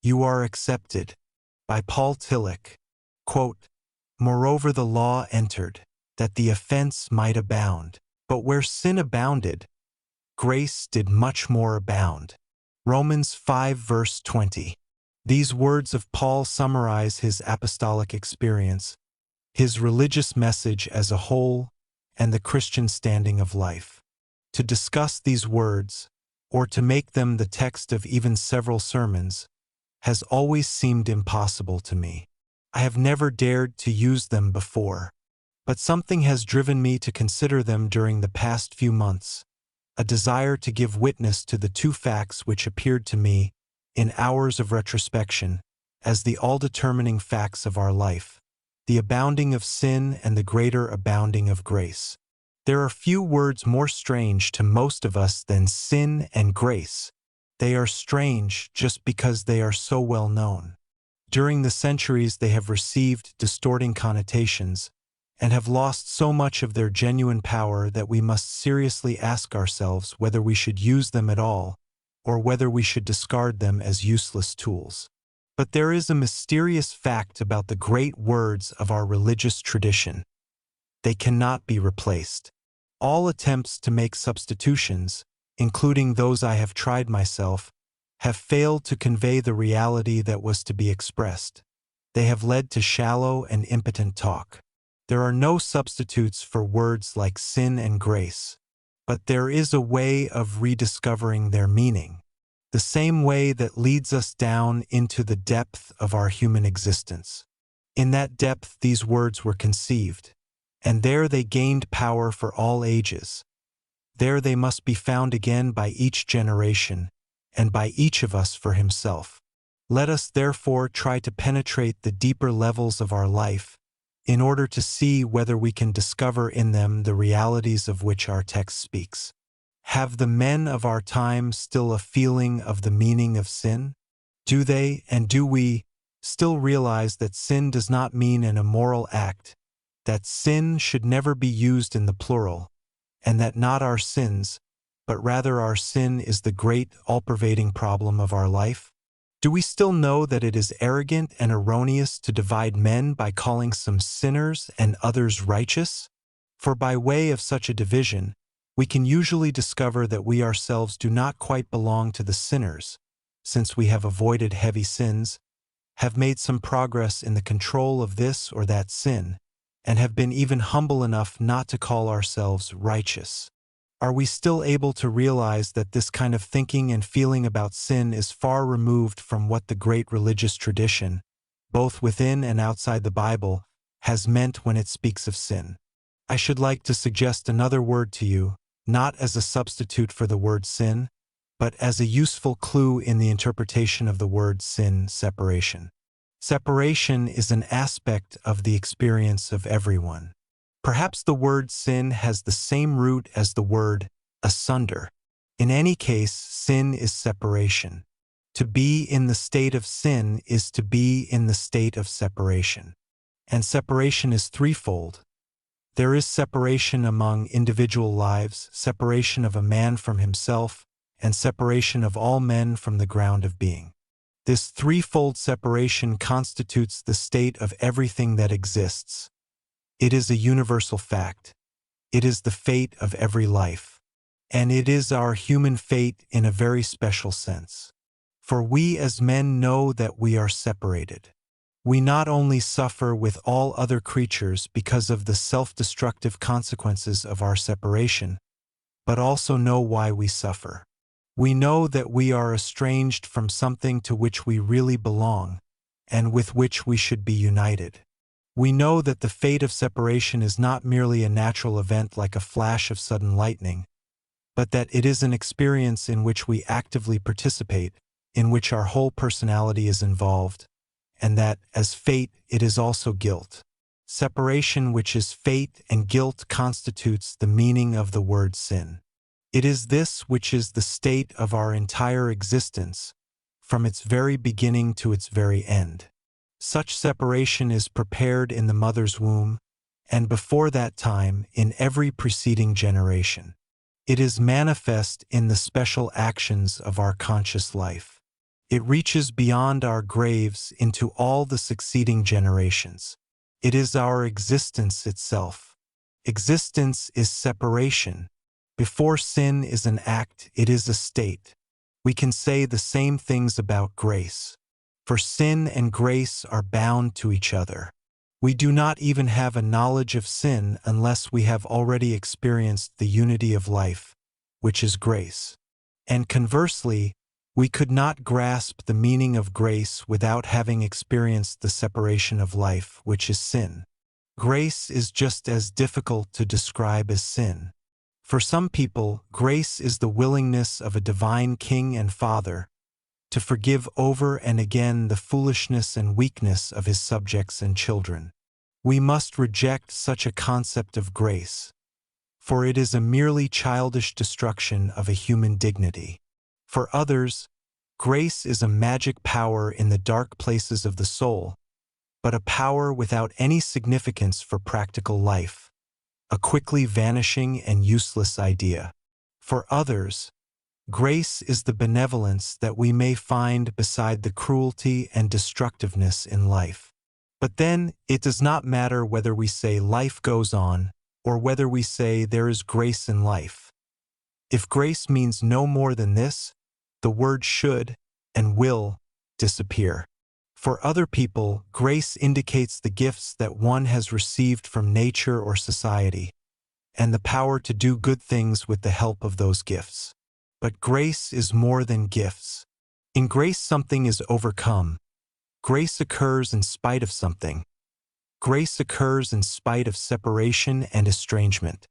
You are accepted. By Paul Tillich. Quote, Moreover the law entered, that the offense might abound. But where sin abounded, grace did much more abound. Romans 5 verse 20. These words of Paul summarize his apostolic experience, his religious message as a whole, and the Christian standing of life. To discuss these words, or to make them the text of even several sermons, has always seemed impossible to me. I have never dared to use them before, but something has driven me to consider them during the past few months, a desire to give witness to the two facts which appeared to me, in hours of retrospection, as the all-determining facts of our life, the abounding of sin and the greater abounding of grace. There are few words more strange to most of us than sin and grace. They are strange just because they are so well known. During the centuries they have received distorting connotations and have lost so much of their genuine power that we must seriously ask ourselves whether we should use them at all or whether we should discard them as useless tools. But there is a mysterious fact about the great words of our religious tradition. They cannot be replaced. All attempts to make substitutions, including those I have tried myself, have failed to convey the reality that was to be expressed. They have led to shallow and impotent talk. There are no substitutes for words like sin and grace, but there is a way of rediscovering their meaning, the same way that leads us down into the depth of our human existence. In that depth these words were conceived, and there they gained power for all ages. There they must be found again by each generation, and by each of us for himself. Let us therefore try to penetrate the deeper levels of our life, in order to see whether we can discover in them the realities of which our text speaks. Have the men of our time still a feeling of the meaning of sin? Do they, and do we, still realize that sin does not mean an immoral act, that sin should never be used in the plural, and that not our sins, but rather our sin is the great, all-pervading problem of our life? Do we still know that it is arrogant and erroneous to divide men by calling some sinners and others righteous? For by way of such a division, we can usually discover that we ourselves do not quite belong to the sinners, since we have avoided heavy sins, have made some progress in the control of this or that sin, and have been even humble enough not to call ourselves righteous. Are we still able to realize that this kind of thinking and feeling about sin is far removed from what the great religious tradition, both within and outside the Bible, has meant when it speaks of sin? I should like to suggest another word to you, not as a substitute for the word sin, but as a useful clue in the interpretation of the word sin: separation. Separation is an aspect of the experience of everyone. Perhaps the word sin has the same root as the word asunder. In any case, sin is separation. To be in the state of sin is to be in the state of separation. And separation is threefold. There is separation among individual lives, separation of a man from himself, and separation of all men from the ground of being. This threefold separation constitutes the state of everything that exists. It is a universal fact. It is the fate of every life. And it is our human fate in a very special sense. For we as men know that we are separated. We not only suffer with all other creatures because of the self-destructive consequences of our separation, but also know why we suffer. We know that we are estranged from something to which we really belong, and with which we should be united. We know that the fate of separation is not merely a natural event like a flash of sudden lightning, but that it is an experience in which we actively participate, in which our whole personality is involved, and that, as fate, it is also guilt. Separation, which is fate and guilt, constitutes the meaning of the word sin. It is this which is the state of our entire existence, from its very beginning to its very end. Such separation is prepared in the mother's womb, and before that time, in every preceding generation. It is manifest in the special actions of our conscious life. It reaches beyond our graves into all the succeeding generations. It is our existence itself. Existence is separation. Before sin is an act, it is a state. We can say the same things about grace. For sin and grace are bound to each other. We do not even have a knowledge of sin unless we have already experienced the unity of life, which is grace. And conversely, we could not grasp the meaning of grace without having experienced the separation of life, which is sin. Grace is just as difficult to describe as sin. For some people, grace is the willingness of a divine King and Father to forgive over and again the foolishness and weakness of his subjects and children. We must reject such a concept of grace, for it is a merely childish destruction of a human dignity. For others, grace is a magic power in the dark places of the soul, but a power without any significance for practical life, a quickly vanishing and useless idea. For others, grace is the benevolence that we may find beside the cruelty and destructiveness in life. But then, it does not matter whether we say life goes on, or whether we say there is grace in life. If grace means no more than this, the word should and will disappear. For other people, grace indicates the gifts that one has received from nature or society, and the power to do good things with the help of those gifts. But grace is more than gifts. In grace, something is overcome. Grace occurs in spite of something. Grace occurs in spite of separation and estrangement.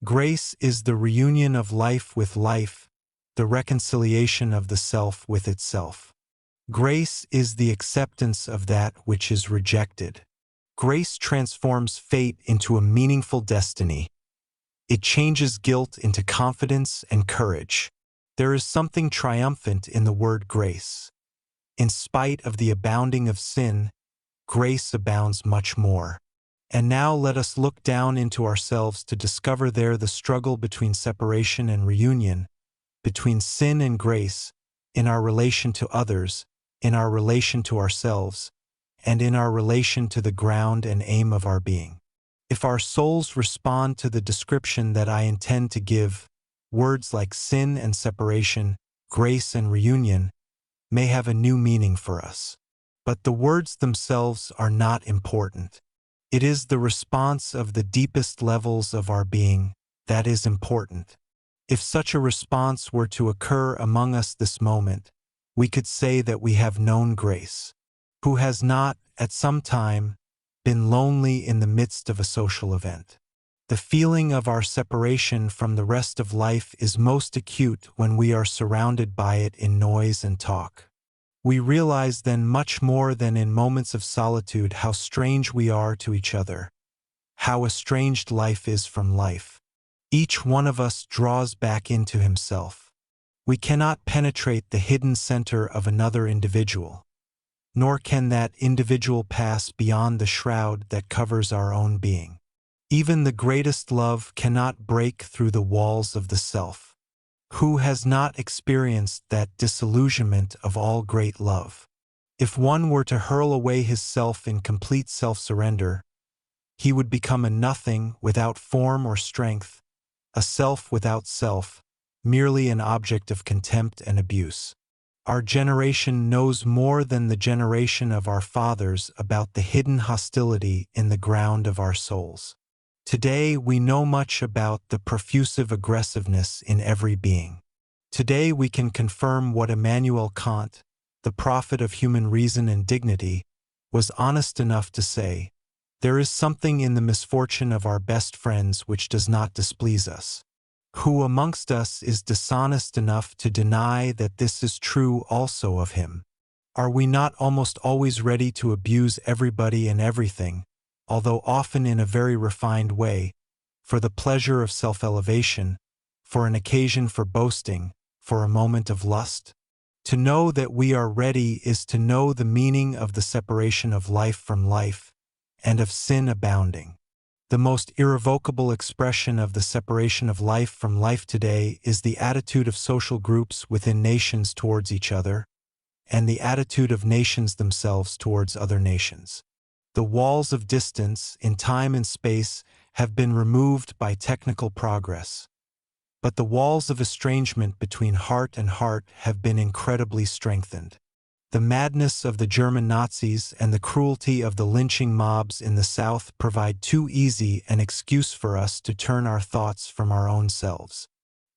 Grace is the reunion of life with life, the reconciliation of the self with itself. Grace is the acceptance of that which is rejected. Grace transforms fate into a meaningful destiny. It changes guilt into confidence and courage. There is something triumphant in the word grace. In spite of the abounding of sin, grace abounds much more. And now let us look down into ourselves to discover there the struggle between separation and reunion, between sin and grace, in our relation to others, in our relation to ourselves, and in our relation to the ground and aim of our being. If our souls respond to the description that I intend to give, words like sin and separation, grace and reunion, may have a new meaning for us. But the words themselves are not important. It is the response of the deepest levels of our being that is important. If such a response were to occur among us this moment, we could say that we have known grace. Who has not, at some time, been lonely in the midst of a social event? The feeling of our separation from the rest of life is most acute when we are surrounded by it in noise and talk. We realize then much more than in moments of solitude how strange we are to each other, how estranged life is from life. Each one of us draws back into himself. We cannot penetrate the hidden center of another individual, nor can that individual pass beyond the shroud that covers our own being. Even the greatest love cannot break through the walls of the self. Who has not experienced that disillusionment of all great love? If one were to hurl away his self in complete self-surrender, he would become a nothing without form or strength, a self without self, merely an object of contempt and abuse. Our generation knows more than the generation of our fathers about the hidden hostility in the ground of our souls. Today we know much about the profusive aggressiveness in every being. Today we can confirm what Immanuel Kant, the prophet of human reason and dignity, was honest enough to say: there is something in the misfortune of our best friends which does not displease us. Who amongst us is dishonest enough to deny that this is true also of him? Are we not almost always ready to abuse everybody and everything, although often in a very refined way, for the pleasure of self-elevation, for an occasion for boasting, for a moment of lust? To know that we are ready is to know the meaning of the separation of life from life, and of sin abounding. The most irrevocable expression of the separation of life from life today is the attitude of social groups within nations towards each other, and the attitude of nations themselves towards other nations. The walls of distance, in time and space, have been removed by technical progress. But the walls of estrangement between heart and heart have been incredibly strengthened. The madness of the German Nazis and the cruelty of the lynching mobs in the South provide too easy an excuse for us to turn our thoughts from our own selves.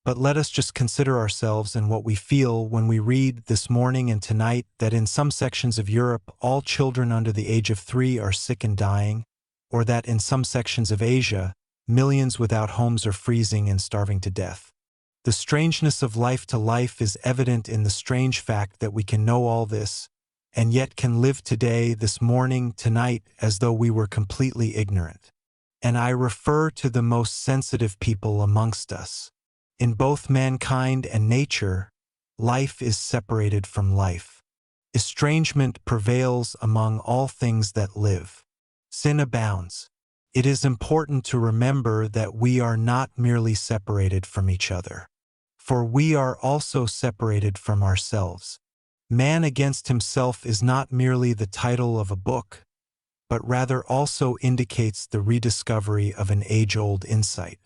But let us just consider ourselves and what we feel when we read this morning and tonight that in some sections of Europe all children under the age of 3 are sick and dying, or that in some sections of Asia millions without homes are freezing and starving to death. The strangeness of life to life is evident in the strange fact that we can know all this, and yet can live today, this morning, tonight, as though we were completely ignorant. And I refer to the most sensitive people amongst us. In both mankind and nature, life is separated from life. Estrangement prevails among all things that live. Sin abounds. It is important to remember that we are not merely separated from each other, for we are also separated from ourselves. Man against himself is not merely the title of a book, but rather also indicates the rediscovery of an age-old insight.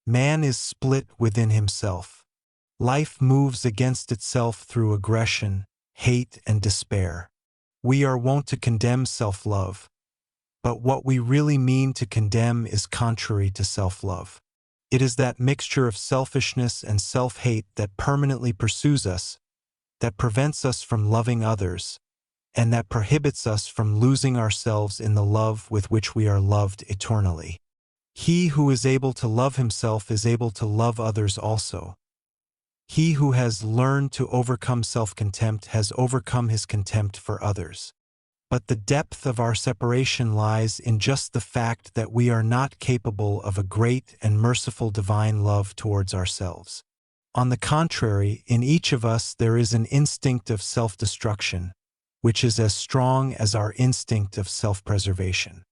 Man is split within himself. Life moves against itself through aggression, hate, and despair. We are wont to condemn self-love, but what we really mean to condemn is contrary to self-love. It is that mixture of selfishness and self-hate that permanently pursues us, that prevents us from loving others, and that prohibits us from losing ourselves in the love with which we are loved eternally. He who is able to love himself is able to love others also. He who has learned to overcome self-contempt has overcome his contempt for others. But the depth of our separation lies in just the fact that we are not capable of a great and merciful divine love towards ourselves. On the contrary, in each of us there is an instinct of self-destruction, which is as strong as our instinct of self-preservation.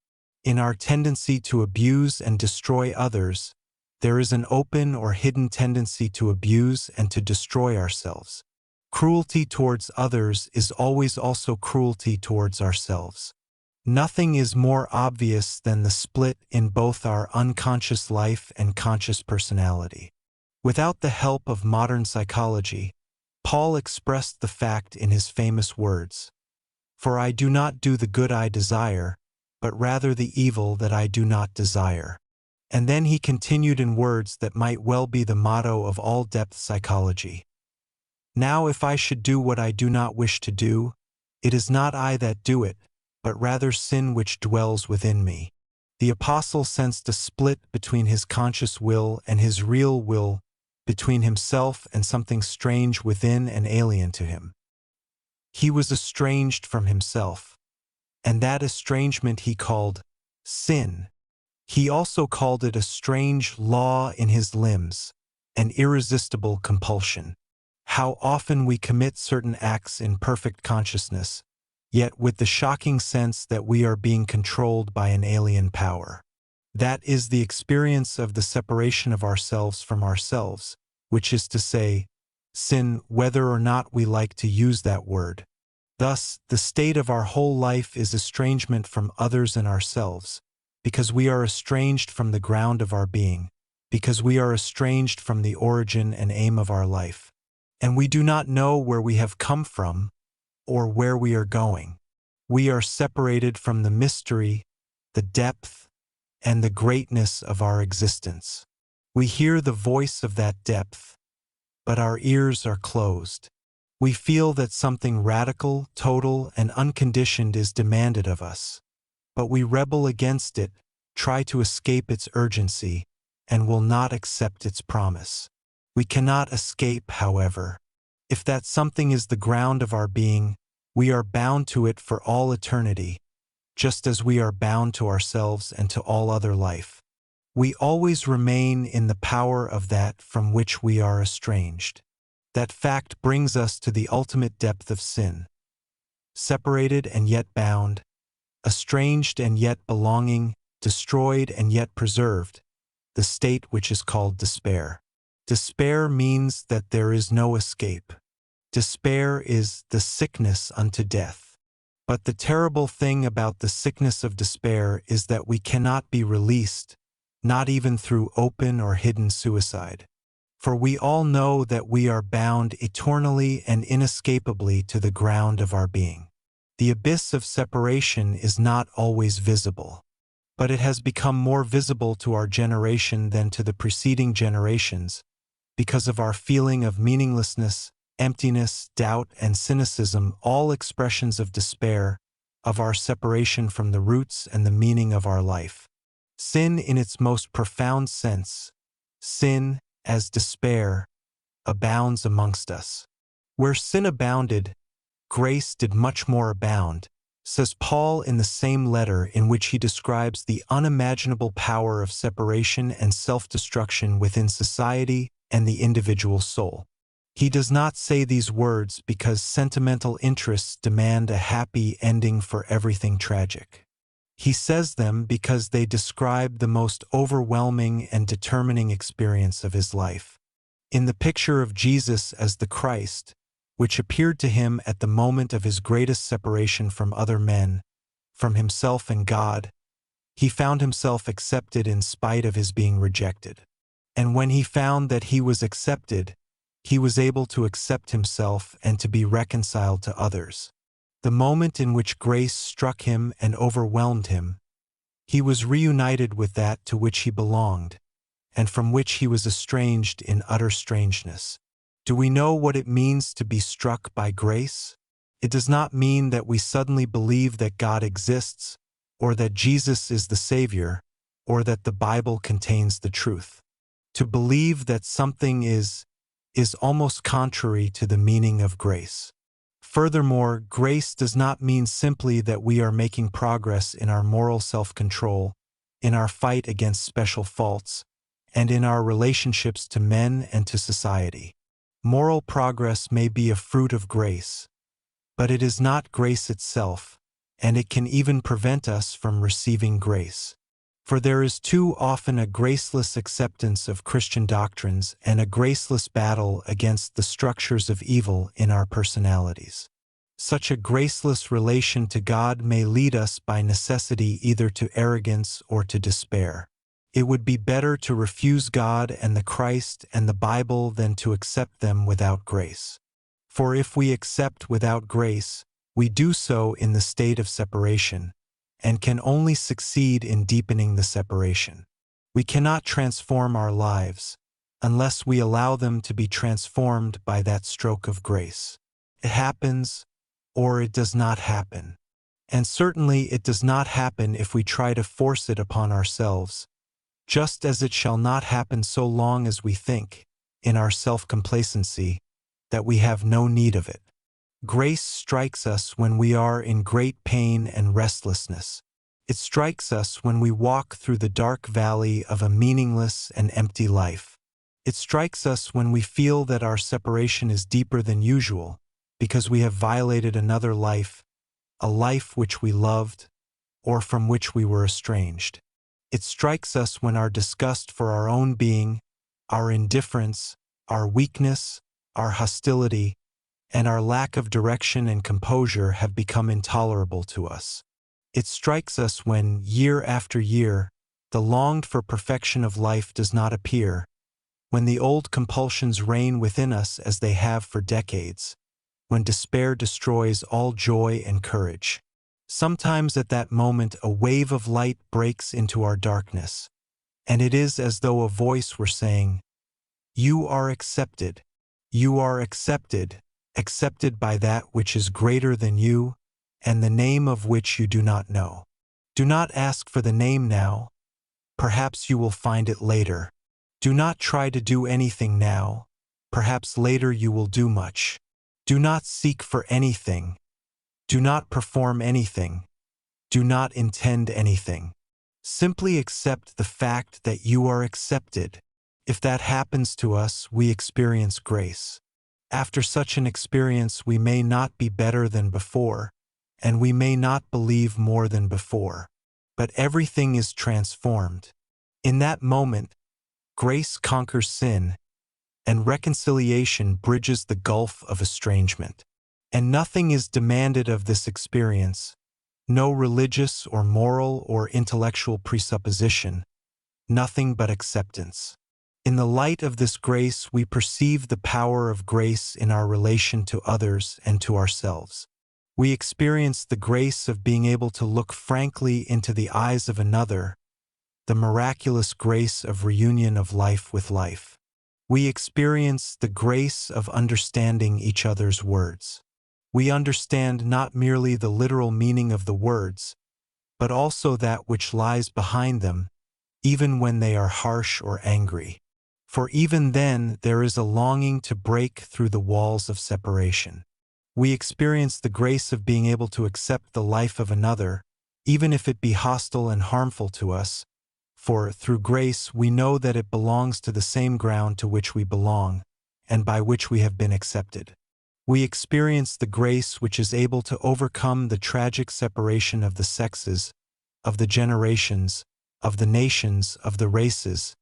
In our tendency to abuse and destroy others, there is an open or hidden tendency to abuse and to destroy ourselves. Cruelty towards others is always also cruelty towards ourselves. Nothing is more obvious than the split in both our unconscious life and conscious personality. Without the help of modern psychology, Paul expressed the fact in his famous words, "For I do not do the good I desire, but rather the evil that I do not desire." And then he continued in words that might well be the motto of all depth psychology. "Now if I should do what I do not wish to do, it is not I that do it, but rather sin which dwells within me." The apostle sensed a split between his conscious will and his real will, between himself and something strange within and alien to him. He was estranged from himself, and that estrangement he called sin. He also called it a strange law in his limbs, an irresistible compulsion. How often we commit certain acts in perfect consciousness, yet with the shocking sense that we are being controlled by an alien power. That is the experience of the separation of ourselves from ourselves, which is to say, sin, whether or not we like to use that word. Thus, the state of our whole life is estrangement from others and ourselves, because we are estranged from the ground of our being, because we are estranged from the origin and aim of our life, and we do not know where we have come from or where we are going. We are separated from the mystery, the depth, and the greatness of our existence. We hear the voice of that depth, but our ears are closed. We feel that something radical, total, and unconditioned is demanded of us, but we rebel against it, try to escape its urgency, and will not accept its promise. We cannot escape, however. If that something is the ground of our being, we are bound to it for all eternity, just as we are bound to ourselves and to all other life. We always remain in the power of that from which we are estranged. That fact brings us to the ultimate depth of sin. Separated and yet bound, estranged and yet belonging, destroyed and yet preserved, the state which is called despair. Despair means that there is no escape. Despair is the sickness unto death. But the terrible thing about the sickness of despair is that we cannot be released, not even through open or hidden suicide. For we all know that we are bound eternally and inescapably to the ground of our being. The abyss of separation is not always visible, but it has become more visible to our generation than to the preceding generations, because of our feeling of meaninglessness, emptiness, doubt, and cynicism, all expressions of despair, of our separation from the roots and the meaning of our life. Sin in its most profound sense, sin, as despair, abounds amongst us. Where sin abounded, grace did much more abound, says Paul in the same letter in which he describes the unimaginable power of separation and self-destruction within society and the individual soul. He does not say these words because sentimental interests demand a happy ending for everything tragic. He says them because they describe the most overwhelming and determining experience of his life. In the picture of Jesus as the Christ, which appeared to him at the moment of his greatest separation from other men, from himself and God, he found himself accepted in spite of his being rejected. And when he found that he was accepted, he was able to accept himself and to be reconciled to others. The moment in which grace struck him and overwhelmed him, he was reunited with that to which he belonged, and from which he was estranged in utter strangeness. Do we know what it means to be struck by grace? It does not mean that we suddenly believe that God exists, or that Jesus is the Savior, or that the Bible contains the truth. To believe that something is almost contrary to the meaning of grace. Furthermore, grace does not mean simply that we are making progress in our moral self-control, in our fight against special faults, and in our relationships to men and to society. Moral progress may be a fruit of grace, but it is not grace itself, and it can even prevent us from receiving grace. For there is too often a graceless acceptance of Christian doctrines and a graceless battle against the structures of evil in our personalities. Such a graceless relation to God may lead us by necessity either to arrogance or to despair. It would be better to refuse God and the Christ and the Bible than to accept them without grace. For if we accept without grace, we do so in the state of separation, and can only succeed in deepening the separation. We cannot transform our lives unless we allow them to be transformed by that stroke of grace. It happens, or it does not happen. And certainly it does not happen if we try to force it upon ourselves, just as it shall not happen so long as we think, in our self-complacency, that we have no need of it. Grace strikes us when we are in great pain and restlessness. It strikes us when we walk through the dark valley of a meaningless and empty life. It strikes us when we feel that our separation is deeper than usual, because we have violated another life, a life which we loved, or from which we were estranged. It strikes us when our disgust for our own being, our indifference, our weakness, our hostility, and our lack of direction and composure have become intolerable to us. It strikes us when, year after year, the longed-for perfection of life does not appear, when the old compulsions reign within us as they have for decades, when despair destroys all joy and courage. Sometimes at that moment a wave of light breaks into our darkness, and it is as though a voice were saying, "You are accepted. You are accepted, accepted by that which is greater than you, and the name of which you do not know. Do not ask for the name now. Perhaps you will find it later. Do not try to do anything now. Perhaps later you will do much. Do not seek for anything. Do not perform anything. Do not intend anything. Simply accept the fact that you are accepted. If that happens to us, we experience grace. After such an experience, we may not be better than before, and we may not believe more than before, but everything is transformed. In that moment, grace conquers sin, and reconciliation bridges the gulf of estrangement. And nothing is demanded of this experience, no religious or moral or intellectual presupposition, nothing but acceptance. In the light of this grace, we perceive the power of grace in our relation to others and to ourselves. We experience the grace of being able to look frankly into the eyes of another, the miraculous grace of reunion of life with life. We experience the grace of understanding each other's words. We understand not merely the literal meaning of the words, but also that which lies behind them, even when they are harsh or angry. For even then there is a longing to break through the walls of separation. We experience the grace of being able to accept the life of another, even if it be hostile and harmful to us, for through grace we know that it belongs to the same ground to which we belong, and by which we have been accepted. We experience the grace which is able to overcome the tragic separation of the sexes, of the generations, of the nations, of the races,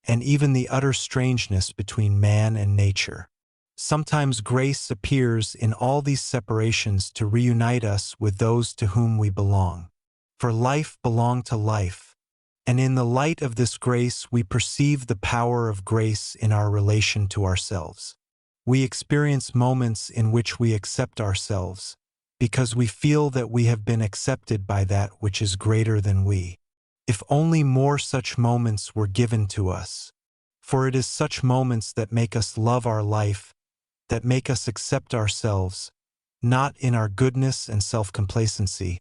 and even the utter strangeness between man and nature. Sometimes grace appears in all these separations to reunite us with those to whom we belong. For life belonged to life, and in the light of this grace we perceive the power of grace in our relation to ourselves. We experience moments in which we accept ourselves, because we feel that we have been accepted by that which is greater than we. If only more such moments were given to us, for it is such moments that make us love our life, that make us accept ourselves, not in our goodness and self-complacency,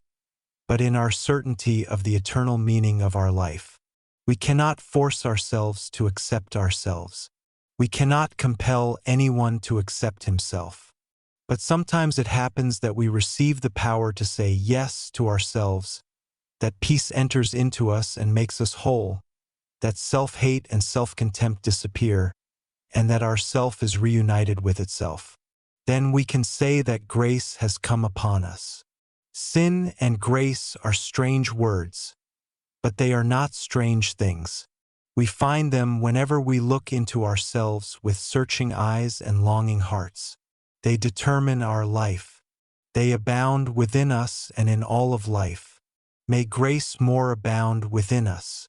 but in our certainty of the eternal meaning of our life. We cannot force ourselves to accept ourselves. We cannot compel anyone to accept himself. But sometimes it happens that we receive the power to say yes to ourselves, that peace enters into us and makes us whole, that self-hate and self-contempt disappear, and that our self is reunited with itself. Then we can say that grace has come upon us. Sin and grace are strange words, but they are not strange things. We find them whenever we look into ourselves with searching eyes and longing hearts. They determine our life. They abound within us and in all of life. May grace more abound within us.